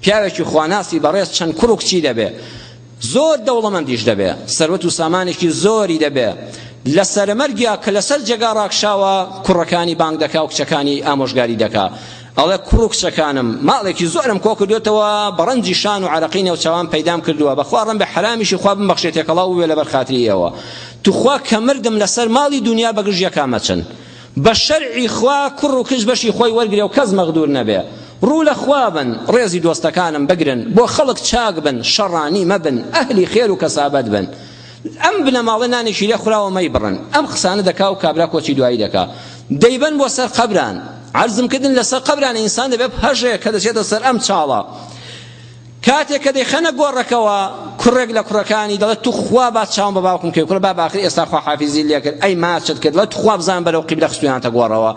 پیاوێکی خواناسی بەڕێز چەند کوڕ و کچی دەبێ، زۆر دەوڵەمەندیش دەبێ، سەروەت و سامانێکی زۆری دەبێ، لە سەرمەرگیا کە لەسەر جێگا ڕاکشاوە کوڕەکانی بانگ دەکا و کچەکانی ئامۆژگاری دەکا. ئەڵێ کوڕ و کچەکانم ماڵێکی زۆرم کۆ کردوێتەوە بە ڕەنجی شان و عەرەقی نێوچەوان پەیدام کردووە، بەخوا ڕەن بە حرامیشی خوا بمبەخشێت تێکەڵاو بوێ لەبەر خاتری ئێوە. توخوا کە مردم لەسەر ماڵی دنیا بەگژ یەکامەچن، بە شەرعی خوا کوڕ و کچ بەشی خۆی وەرگرێ و کەس مەغدور نەبێ. ڕوو لە خوا بن، ڕێزی دۆستەکانم بگرن، بۆ خەڵک چاک بن، شەڕانی مەبن، ئەهلی خێر و کەسابەت بن. ئەم بنە ماڵە نانێکی لێ خوراوە مەی بڕن. ئەم قسانە دەکا و کابرا کۆچی دوایی دەکا. دەیبەن بۆ سەر قەبران، عەرزم کردن لەسەر قەبران ئینسان دەبێت هەژێ کە دەچێتە سەر ئەم چاڵە. کاتێک کە دەیخەنە گۆڕەکەوە کوڕێک لە کوڕەکانی دەڵێت تو خوا با چاوم بە باوکم کەی کوڕە با باخری ئێستا خوا حافیزی لێ کرد، ئەی ماچت کرد، لە تو خوا بزان بەرەو قیبلە خستویانتە گۆڕەوە.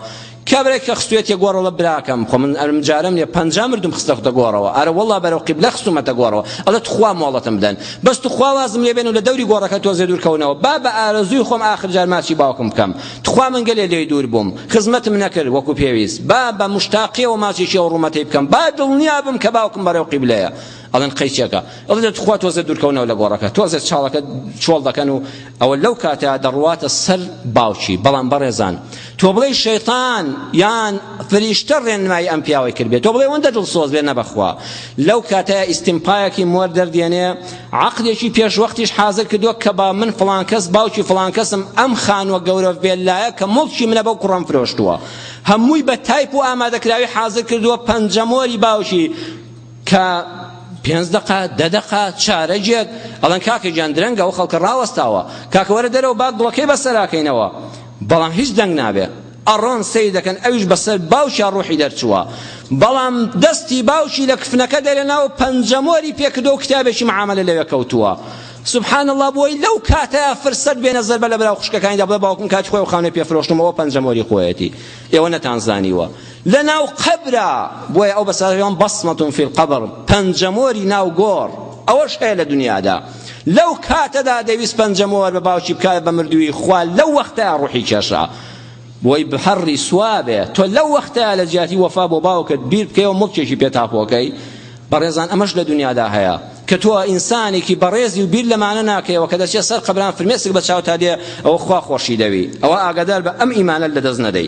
کابرێک کە خستوێت یە گۆڕەوە براکەم خۆ من ئەرم جارەم لێ 50 مردم خستەختە گۆڕەوە، ئارە وەڵڵا بەرەو قیبلە خستومەتە گۆڕەوە، ئەڵێ تو خوا مۆڵەتم بدەن، بەس تو خوا وازم لێ بێن و لە دەوری گۆڕەکە تۆزێ دوورکەونەوە، با بە ئارەزووی خۆم ئاخر جار ماچی باوکم بکەم، تو خوا من گەلێ لێی دوور بووم، خزمەتم نەکرد وەکو پێویست، با بە مشتاقیەوە ماچێکی ئەو ڕوومەتەی بکەم، با دڵنیا بم کە باوکم بەرەو قیبلەیە. ئەڵێن قەیچێکە، ئەڵێ تخوا تۆزێ دوورکەونەوە لە گۆڕەکە، تۆزێ چاڵەکە چۆڵ دەکەن و ئەوە لەو کاتە دەڕواتە سەر باوکی. بەڵام بەڕێزان تۆ بڵێ شەیطان یان فریشتە ڕێنمایی ئەم پیاوەی کردبێت، تۆ بڵێ وەندە دڵسۆز بێ نەبەخوا، لەو کاتە ئیستیمپایەکی مۆر دەردێنێ، عەقدێکی پێشوەختیش حازر کردووە کە با من فڵان کەس باوکی فڵان کەسم ئەم خانووە گەورە بێلایە کە مڵکی منە بەو کوڕەم فرۆشتووە، هەمووی بە تایپ و ئامادەکراوی حازر کردووە پەنجەمۆری باوکی کە 5 دقه 10 دقه چارەجێک. ئەڵەن کاکە گیان درەنگە و خەڵکە ڕاوەستاوە، کاکە وەرە دەرەوە با گوڵەکەی بەسەراکەینەوە، بەڵام هیچ دەنگ نابێ، ئەڕۆن سەی دەکەن، ئەویش بەسەر باوکیان ڕوحی دەرچووە، بەڵام دەستی باوکی لە کفنەکە دەرێناوە پەنجەمۆری پێکردو و کتابێکی معاملە لەوێ کەوتووە. سبحان الله بۆی لەو کاتە فرسەت بێنە زەربە لە بەراو خوشکەکانی دا بڵێ باوکم کاتی خۆی و خانووی پێفرۆشتمەوە پەنجەمۆری خۆیەتی، ئێوە نەتانزانیوە لەناو قەبرە، بۆیە ئەو بەسەریان بەسمەتون فی القەبر، پەنجەمۆری ناو گۆڕ ئەوەش هەیە لە دنیادا. لەو کاتەدا دەویست پەنجەمۆر بە باوکی بکات بە مردووی خوا، لەو وەختەیە ڕوحی کێشا، بۆی بەهەڕی سوابێ تۆ لەو وەختەیە لە جیاتی وەفا بۆ باوکت بیر بکەیەوە مڵکێکی پێتاپۆکەی. بەڕێزان ئەمەش لە دنیادا هەیە کە تۆ ئینسانێکی بەڕێزی و بیر لەمانە ناکەیەوە کە دەچێت سەر قەبران فرمێسک بە چاوتا دێ، ئەوە خوا خۆشی دەوی، ئەوە ئاگادار بە ئەم ئیمانە لەدەست نەدەی.